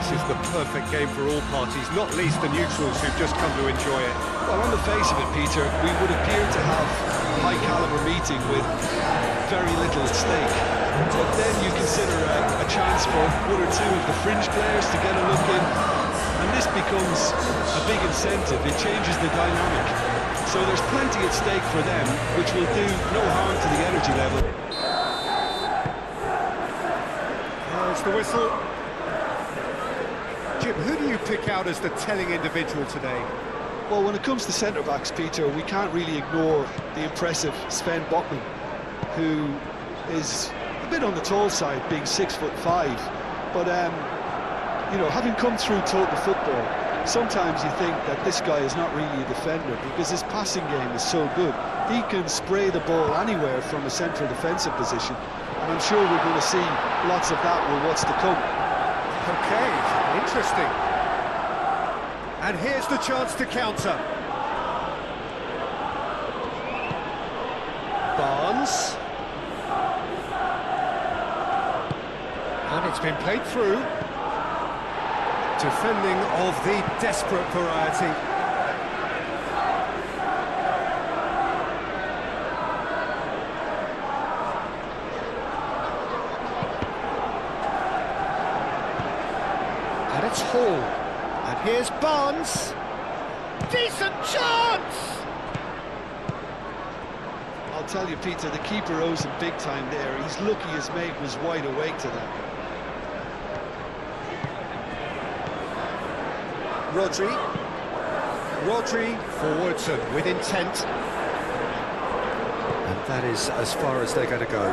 this is the perfect game for all parties, not least the neutrals who've just come to enjoy it. Well, on the face of it, Peter, we would appear to have a high-caliber meeting with very little at stake. But then you consider a chance for one or two of the fringe players to get a look in, and this becomes a big incentive. It changes the dynamic. So there's plenty at stake for them, which will do no harm to the energy level. There's the whistle. Jim, who do you pick out as the telling individual today? Well, when it comes to centre-backs, Peter, we can't really ignore the impressive Sven Botman, who is a bit on the tall side, being 6'5". But, you know, having come through total football, sometimes you think that this guy is not really a defender because his passing game is so good. He can spray the ball anywhere from a central defensive position, and I'm sure we're going to see lots of that with what's to come. Okay, interesting. And here's the chance to counter. Barnes. And it's been played through. Defending of the desperate variety. And it's Hall. And here's Barnes. Decent chance! I'll tell you, Peter, the keeper owes him big time there. He's lucky his mate was wide awake to that. Rodri forwards and with intent. And that is as far as they're going to go.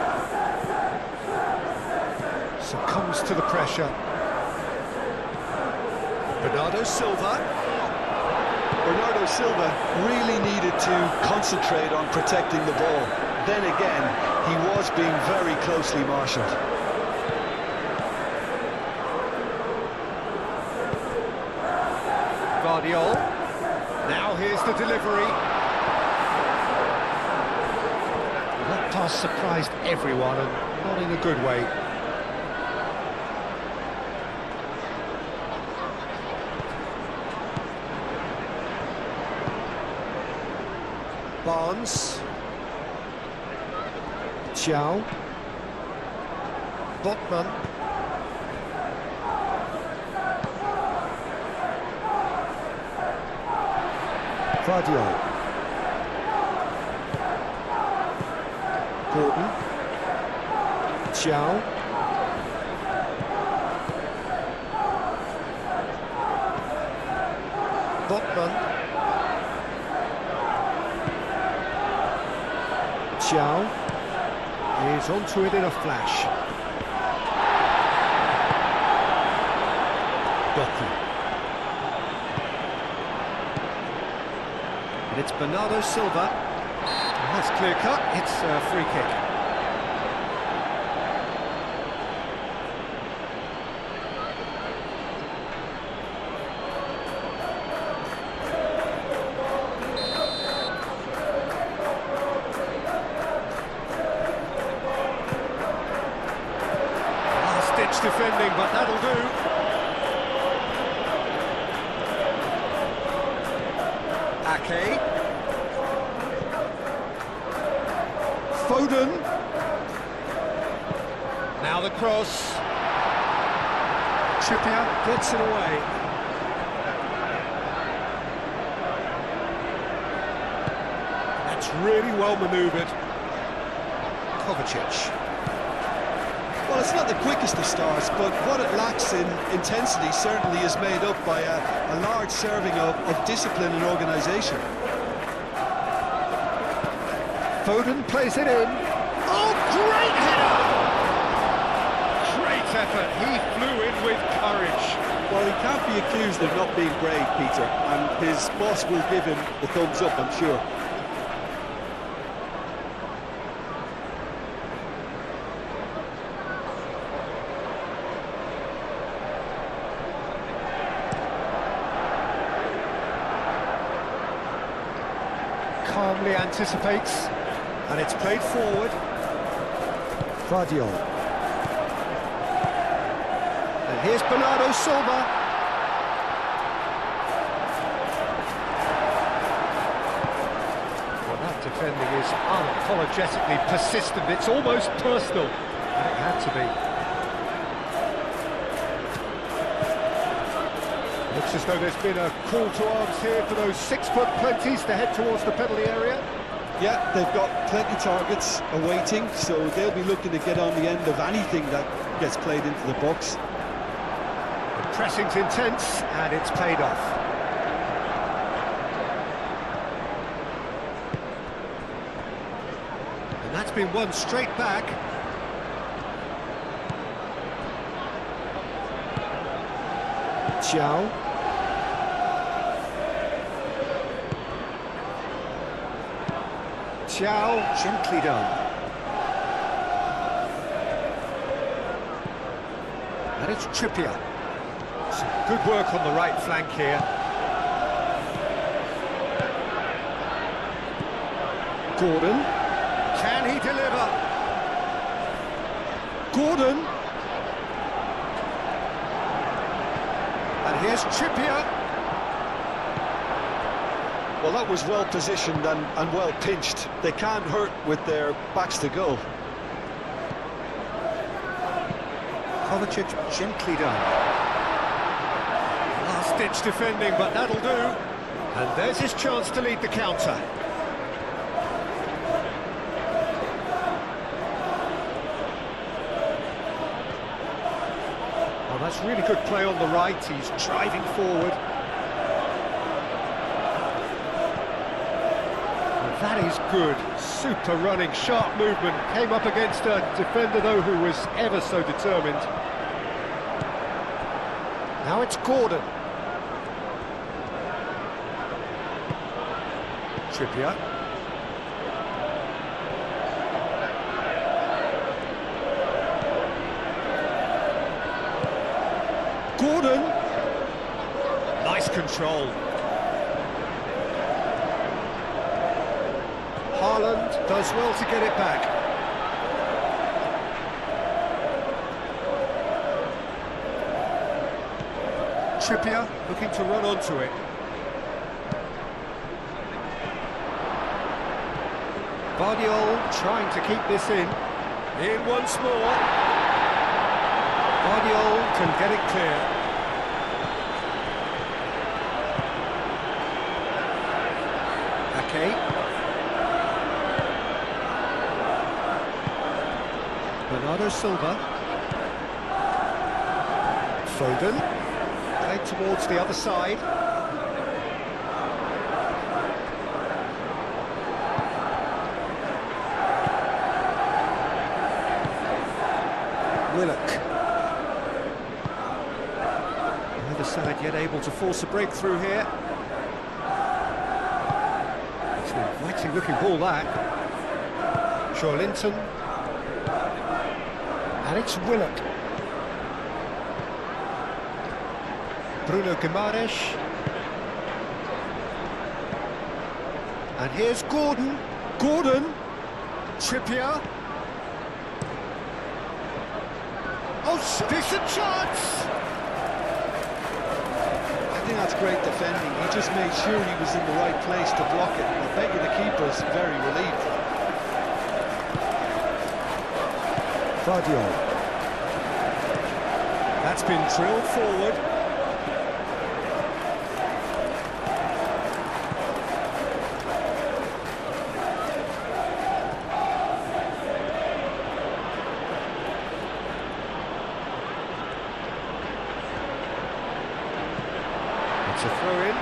Succumbs to the pressure. Bernardo Silva really needed to concentrate on protecting the ball. Then again, he was being very closely marshalled. Guardiola. Now here's the delivery. That pass surprised everyone, and not in a good way. Barnes. Chow. Botman. Guardiola. Gordon. Chow. Botman. Chow is onto it in a flash. Doku. And it's Bernardo Silva. And that's clear cut. It's a free kick. Last-ditch defending, but that'll do. Ake. Foden. Now the cross. Trippier gets it away. That's really well manoeuvred. Kovacic. Well, it's not the quickest of starts, but what it lacks in intensity certainly is made up by a large serving of discipline and organisation. Foden plays it in. Oh, great header! Great effort. He flew in with courage. Well, he can't be accused of not being brave, Peter, and his boss will give him the thumbs up, I'm sure. Calmly anticipates, and it's played forward. Guardiola. And Here's Bernardo Silva. Well, that defending is unapologetically persistent. It's almost personal, and it had to be. Looks as though there's been a call to arms here for those 6-foot plenties to head towards the penalty area. Yeah, they've got plenty targets awaiting, so they'll be looking to get on the end of anything that gets played into the box. The pressing's intense, and it's paid off. And that's been won straight back. Xiao. Xiao, gently done. And it's Trippier. Some good work on the right flank here. Gordon. Can he deliver? Gordon. And here's Trippier. Well, that was well positioned and well pinched. They can't hurt with their backs to goal. Kovacic, gently done. Last-ditch defending, but that'll do. And there's his chance to lead the counter. Well, that's really good play on the right. He's driving forward. That is good, super running, sharp movement. Came up against a defender, though, who was ever so determined. Now it's Gordon. Trippier. Gordon. Nice control. Haaland does well to get it back. Trippier looking to run onto it. Guardiola trying to keep this in. In once more. Guardiola can get it clear. Ake. Bernardo Silva. Foden. Played towards the other side. Willock. Neither side yet able to force a breakthrough here. It's an inviting looking ball, that. Linton. And it's Willock. Bruno Guimaraes. And here's Gordon. Gordon. Trippier. Oh, decent chance! I think that's great defending. He just made sure he was in the right place to block it. I bet you the keeper's very relieved. Guardiola. That's been drilled forward. It's a throw-in.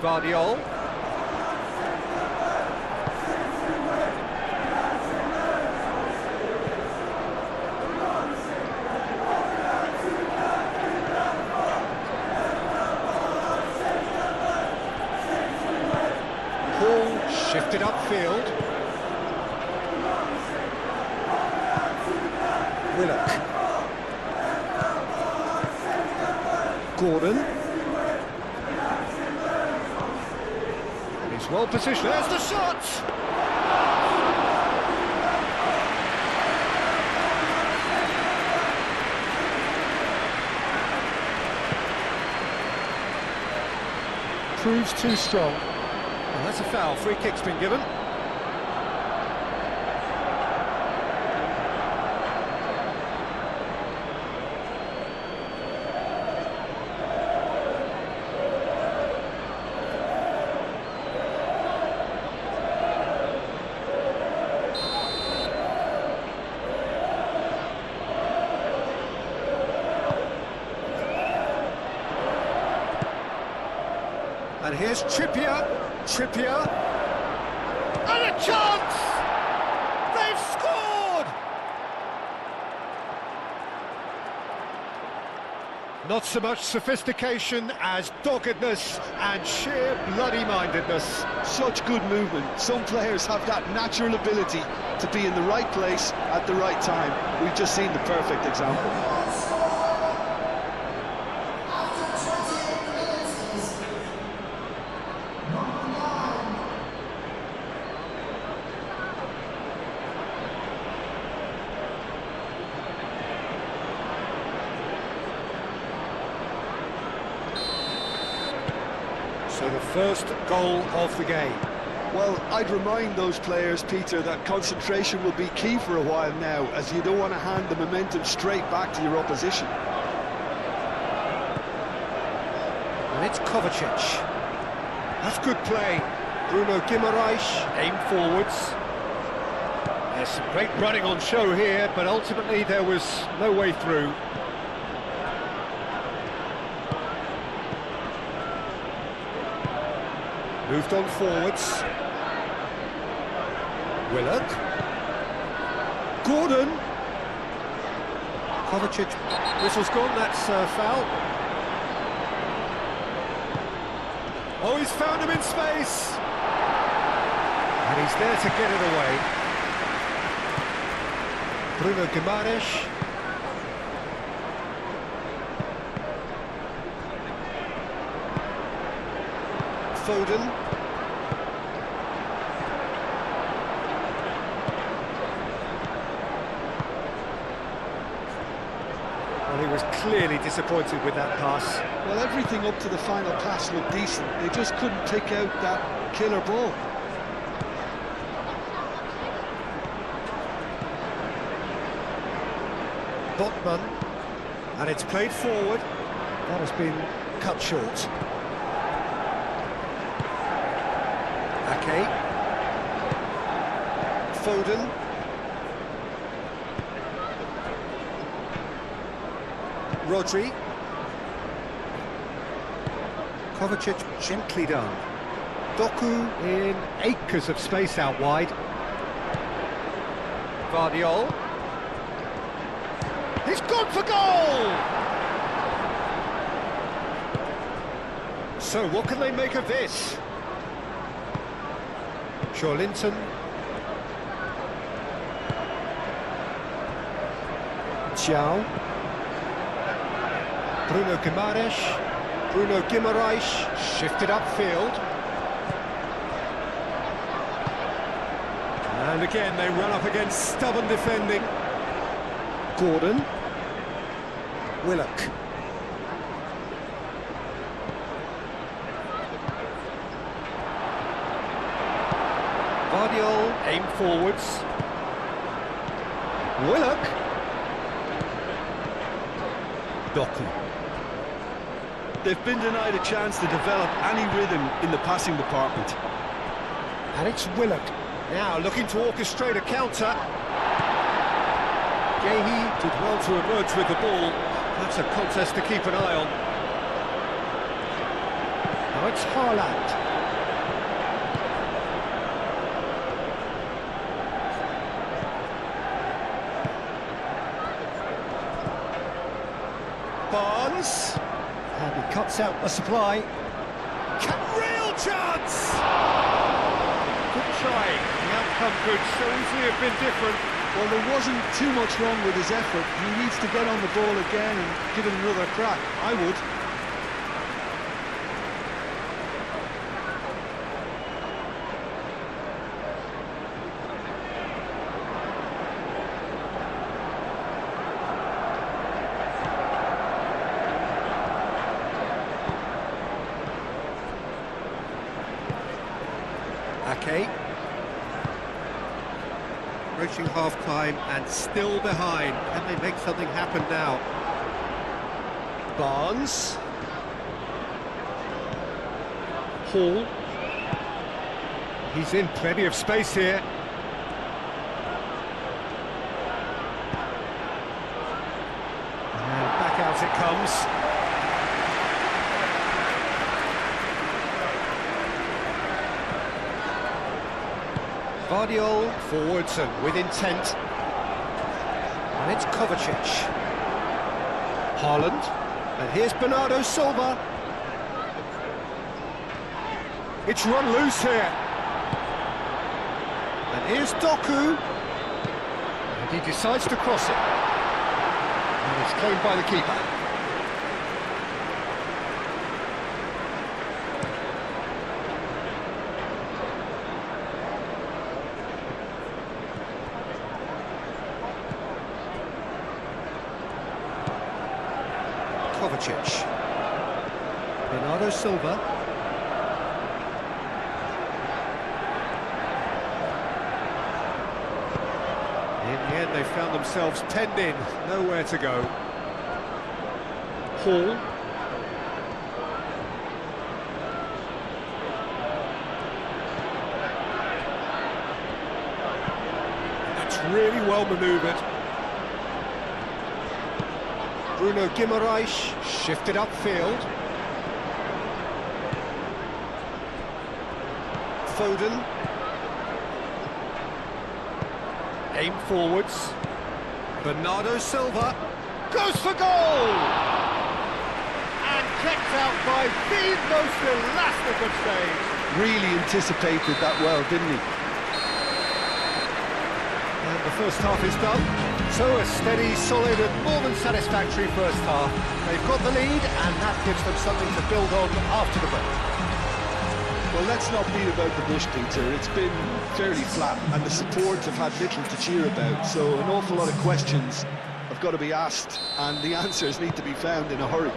Guardiola. Ball shifted upfield. Willock. Gordon. He's well positioned. There's the shot! Proves too strong. Well, that's a foul. Free kick's been given. And here's Trippier, and a chance! They've scored! Not so much sophistication as doggedness and sheer bloody-mindedness. Such good movement. Some players have that natural ability to be in the right place at the right time. We've just seen the perfect example. So the first goal of the game. Well, I'd remind those players, Peter, that concentration will be key for a while now, as you don't want to hand the momentum straight back to your opposition. And it's Kovacic. That's good play. Bruno Guimaraes aimed forwards. There's some great running on show here, but ultimately there was no way through. Moved on forwards. Willock. Gordon. Kovacic. Whistle's gone, that's foul. Oh, he's found him in space. And he's there to get it away. Bruno Guimaraes. Foden. Well, he was clearly disappointed with that pass. Well, everything up to the final pass looked decent. They just couldn't pick out that killer ball. Botman. And it's played forward. That has been cut short. Ake. Foden. Rodri. Kovacic gently done. Doku in acres of space out wide. Vardiol. He's gone for goal! So what can they make of this? Linton. Xiao. Bruno Guimaraes shifted upfield. And again they run up against stubborn defending. Gordon. Willock. Vardiol aimed forwards. Willock. Doku. They've been denied a chance to develop any rhythm in the passing department. And it's Willock. Now looking to orchestrate a counter. Gehi did well to emerge with the ball. That's a contest to keep an eye on. Now it's Haaland. Barnes, and he cuts out the supply. Real chance! Good try, the outcome could so easily have been different. Well, there wasn't too much wrong with his effort. He needs to get on the ball again and give it another crack. I would. Ake. Approaching half-time and still behind. Can they make something happen now? Barnes. Hall. He's in plenty of space here. And back out it comes. Guardiola forwards and with intent. And it's Kovacic. Haaland. And here's Bernardo Silva. It's run loose here. And here's Doku. And he decides to cross it. And it's claimed by the keeper. Kovacic. Bernardo Silva. In the end, they found themselves penned in, nowhere to go. Hall. That's really well manoeuvred. Bruno Guimaraes shifted upfield. Foden. Aim forwards. Bernardo Silva goes for goal! And kept out by the most elastic of saves. Really anticipated that well, didn't he? And the first half is done. So a steady, solid and more than satisfactory first half. They've got the lead and that gives them something to build on after the break. Well, let's not beat about the bush, Peter. It's been fairly flat and the support have had little to cheer about, so an awful lot of questions have got to be asked and the answers need to be found in a hurry.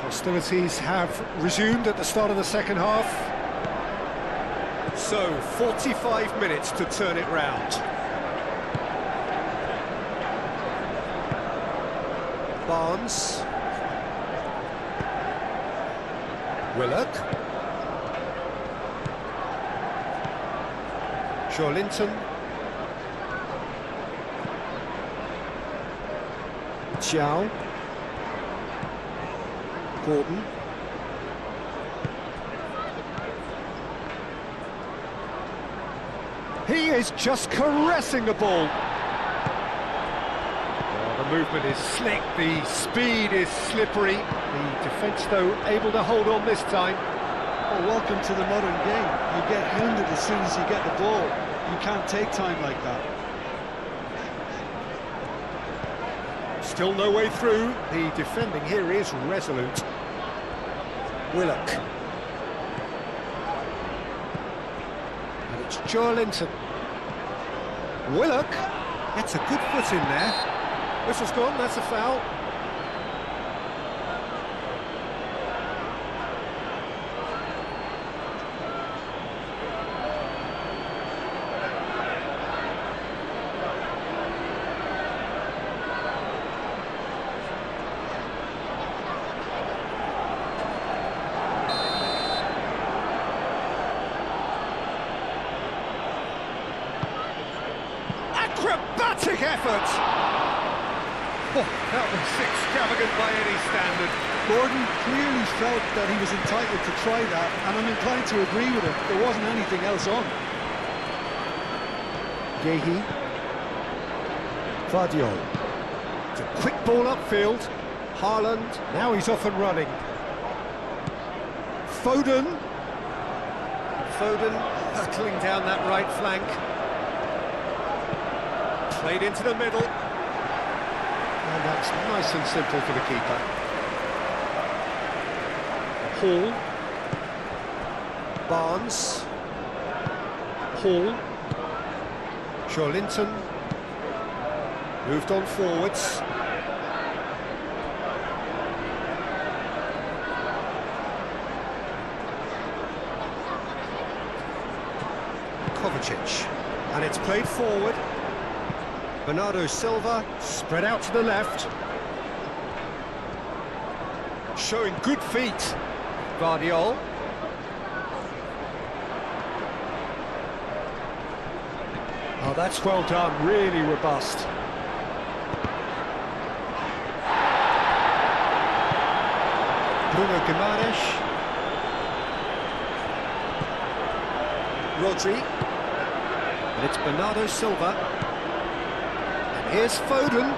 Hostilities have resumed at the start of the second half. So, 45 minutes to turn it round. Barnes. Willock. Joelinton. Chow. Gordon. He is just caressing the ball. Oh, the movement is slick, the speed is slippery. The defence, though, able to hold on this time. Well, welcome to the modern game. You get hounded as soon as you get the ball. You can't take time like that. Still no way through. The defending here is resolute. Willock. And it's Joelinton. Willock gets a good foot in there. Whistle's gone, that's a foul. Acrobatic effort! Oh, that was extravagant by any standard. Gordon clearly felt that he was entitled to try that, and I'm inclined to agree with him. There wasn't anything else on. Gehi. Guardiola. It's a quick ball upfield. Haaland, now he's off and running. Foden. Foden hurtling down that right flank. Played into the middle. And that's nice and simple for the keeper. Hall. Barnes. Hall. Joelinton. Moved on forwards. Kovacic. And it's played forward. Bernardo Silva, spread out to the left. Showing good feet. Guardiola. Oh, that's well done, really robust. Bruno Guimaraes. Rodri. And it's Bernardo Silva. And here's Foden.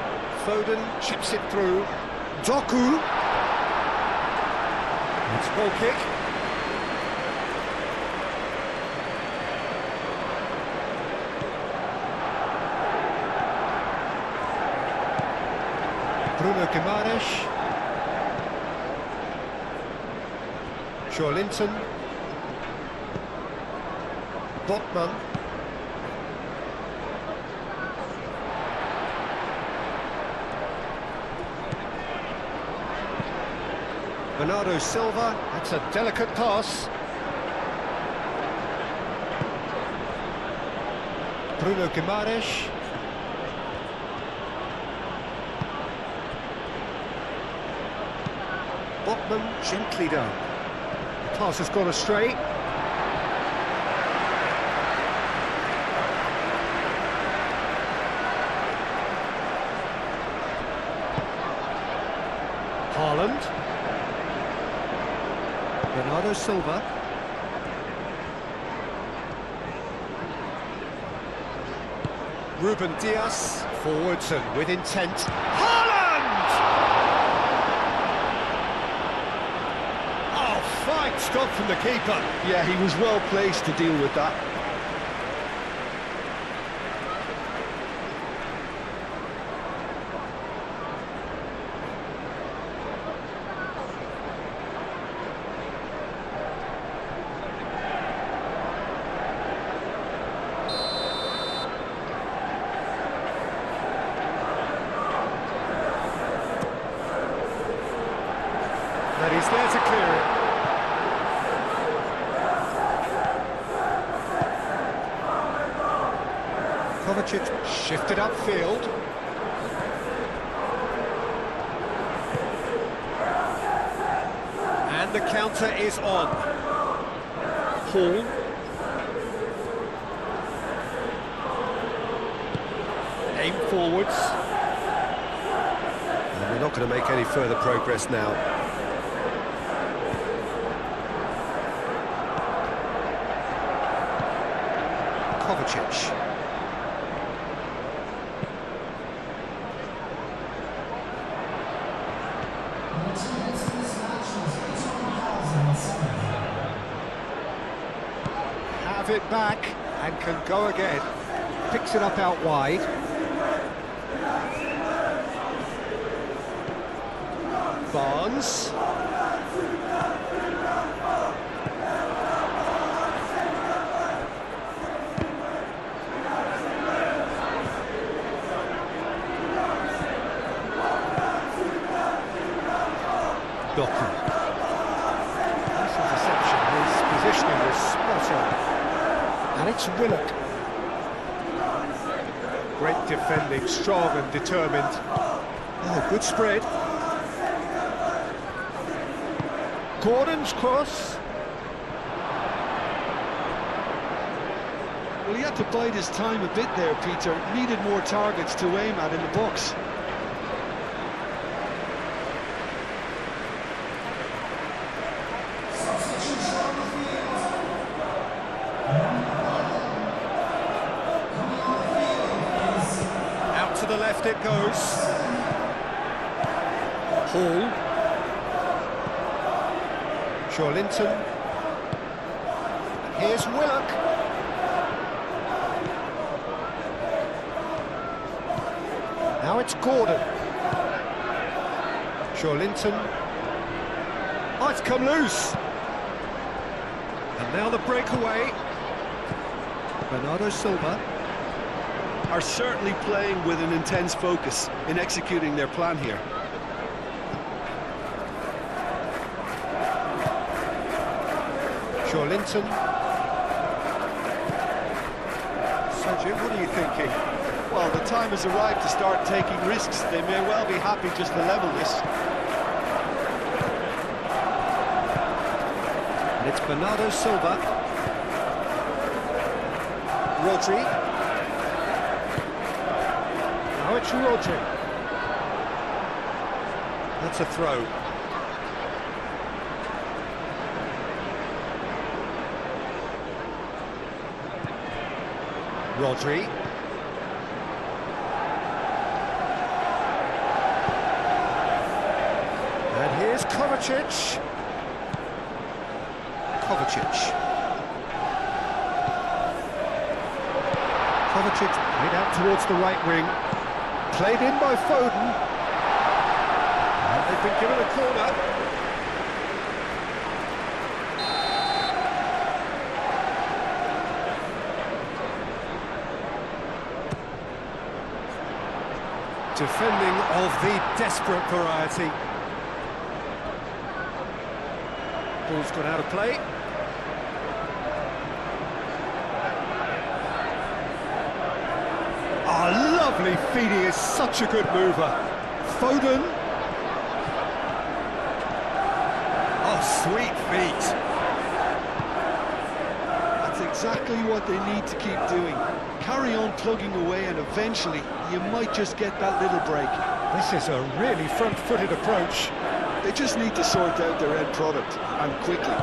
Foden chips it through. Doku. It's a goal kick. Bruno Guimaraes. Linton. Botman. Bernardo Silva, that's a delicate pass. Bruno Guimaraes. Botman gently down. The pass has gone astray. Haaland. Bernardo Silva. Ruben Dias, forwards and with intent. Haaland! Oh, fine stop from the keeper. Yeah, he was well placed to deal with that. And he's there to clear it. Kovacic shifted upfield. And the counter is on. Hall. Aim forwards. And we're not going to make any further progress now. Kovacic. Have it back and can go again. Picks it up out wide. Barnes. Doku. Nice interception, his positioning was spot on. And it's Willock. Great defending, strong and determined. Oh, good spread. Gordon's cross. Well, he had to bide his time a bit there, Peter. Needed more targets to aim at in the box. Out to the left it goes. Hall. Linton. Here's Willock. Now it's Gordon. Linton. Oh, it's come loose. And now the breakaway. Bernardo Silva. Are certainly playing with an intense focus in executing their plan here. Linton. Jim, what are you thinking? Well, the time has arrived to start taking risks. They may well be happy just to level this. And it's Bernardo Silva. Rodri. Now it's Rodri. That's a throw. Rodri. And here's Kovacic. Kovacic played out towards the right wing. Played in by Foden. And they've been given a corner. Defending of the desperate variety. Ball's gone out of play. Oh, lovely feed, he is such a good mover. Foden. Oh, sweet feet. That's exactly what they need to keep doing. Carry on plugging away and eventually you might just get that little break. This is a really front-footed approach. They just need to sort out their end product, and quickly.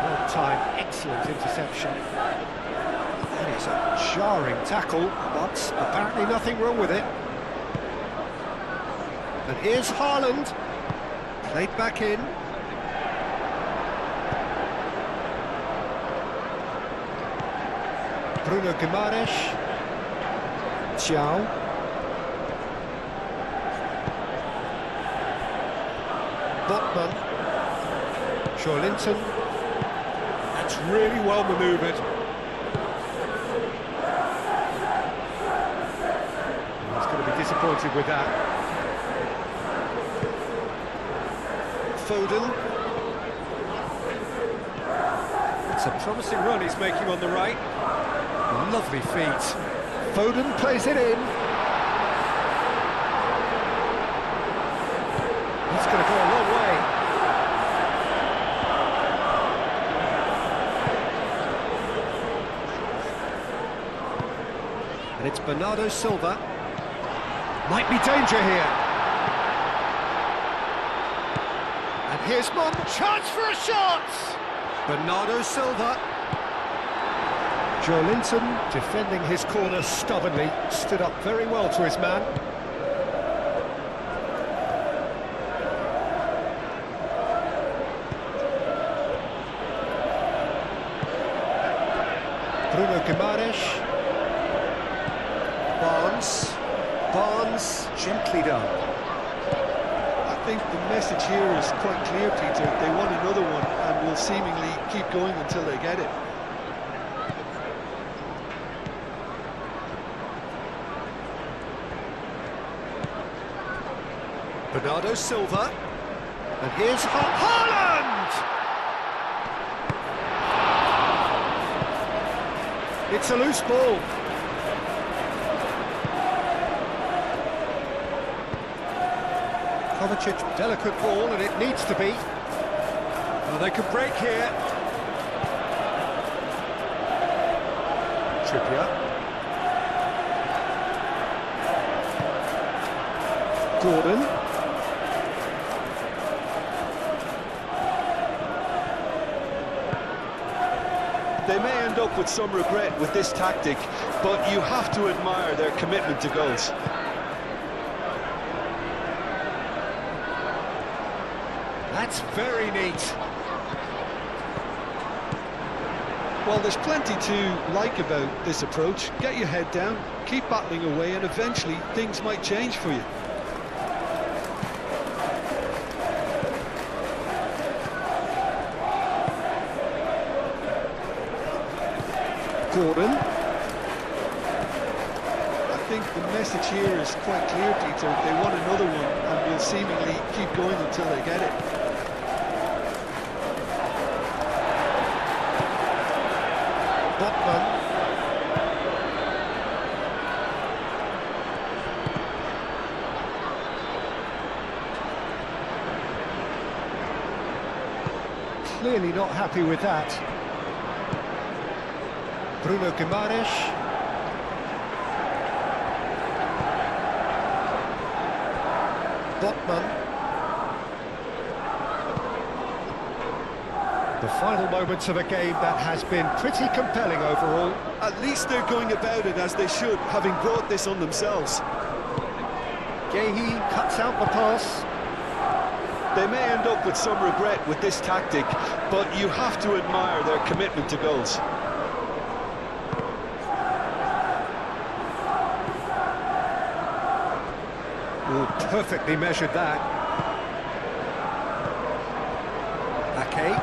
Well-timed, excellent interception. That is a jarring tackle, but apparently nothing wrong with it. And here's Haaland. Played back in. Bruno Guimaraes. Thiaw. Botman. Joelinton. That's really well manoeuvred. He's going to be disappointed with that. Foden. It's a promising run he's making on the right. Lovely feet. Foden plays it in. He's going to go a long way. And it's Bernardo Silva. Might be danger here. And here's Mon. Chance for a shot! Bernardo Silva. Joelinton defending his corner stubbornly, stood up very well to his man. Bruno Guimaraes. Barnes, gently done. I think the message here is quite clear, Peter. They want another one and will seemingly keep going until they get it. Bernardo Silva. And here's Haaland! It's a loose ball. Kovacic, delicate ball, and it needs to be. Well, they could break here. Trippier. Gordon. They may end up with some regret with this tactic, but you have to admire their commitment to goals. That's very neat. Well, there's plenty to like about this approach. Get your head down, keep battling away, and eventually things might change for you. Gordon. I think the message here is quite clear, Peter. They want another one and will seemingly keep going until they get it. clearly not happy with that. Bruno Guimaraes. Botman. The final moments of a game that has been pretty compelling overall. At least they're going about it as they should, having brought this on themselves. Gehi cuts out the pass. They may end up with some regret with this tactic, but you have to admire their commitment to goals. Oh, perfectly measured that. Ake.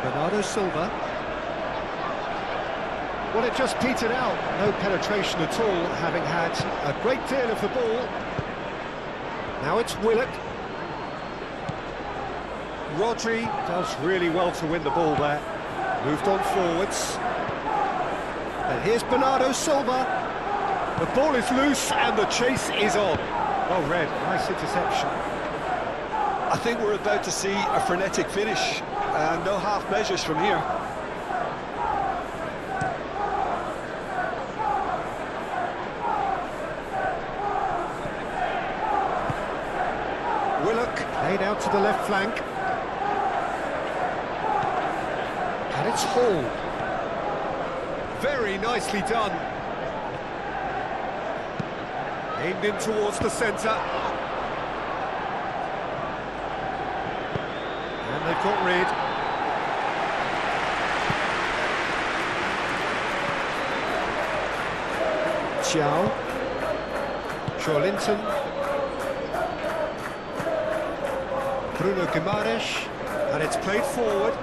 Bernardo Silva. Well, it just petered out. No penetration at all, having had a great deal of the ball. Now it's Willock. Rodri does really well to win the ball there. Moved on forwards. And here's Bernardo Silva. The ball is loose and the chase is on. Well read, nice interception. I think we're about to see a frenetic finish. No half measures from here. Willock laid out to the left flank. And it's Hall. Very nicely done. Aimed in towards the centre. And they've got rid. Xiao. Joelinton. Bruno Guimaraes. And it's played forward.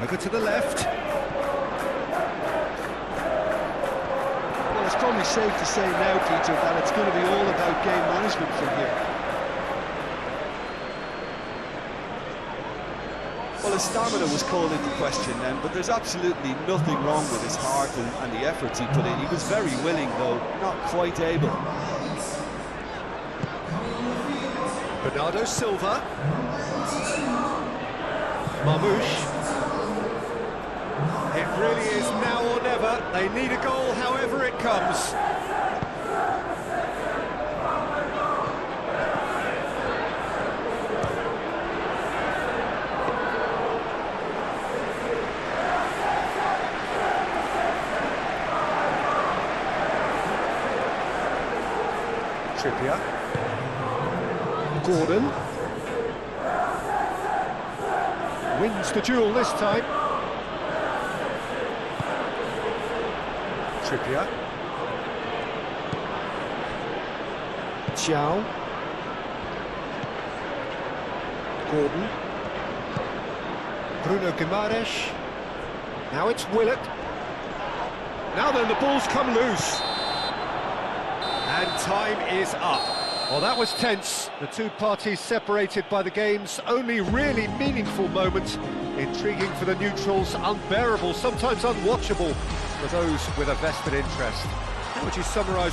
Over to the left. Well, it's probably safe to say now, Peter, that it's going to be all about game management from here. Well, his stamina was called into question then, but there's absolutely nothing wrong with his heart and the efforts he put in. He was very willing, though, not quite able. Bernardo Silva. Marmoush. It really is now or never. They need a goal however it comes. Trippier. Gordon. Wins the duel this time. Trippier. Xiao. Gordon. Bruno Guimaraes. Now it's Willock. Now then, the ball's come loose. And time is up. Well, that was tense. The two parties separated by the game's only really meaningful moment. Intriguing for the neutrals, unbearable, sometimes unwatchable for those with a vested interest. How would you summarise